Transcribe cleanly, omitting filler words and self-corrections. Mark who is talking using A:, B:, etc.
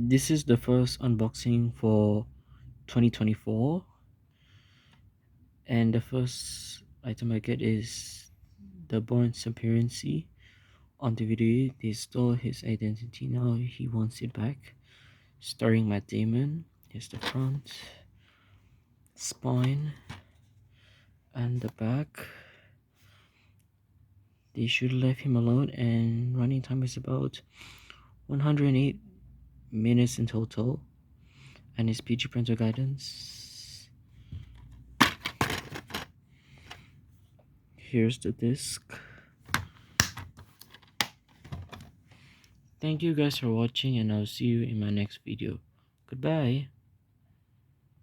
A: This is the first unboxing for 2024, and the first item I get is the Bourne Transparency. On the video, they stole his identity. Now he wants it back. Starring Matt Damon. Here's the front, spine, and the back. They should have left him alone, and running time is about 108 minutes in total. And his PG parental guidance. Here's the disc. Thank you guys for watching, and I'll see you in my next video. Goodbye.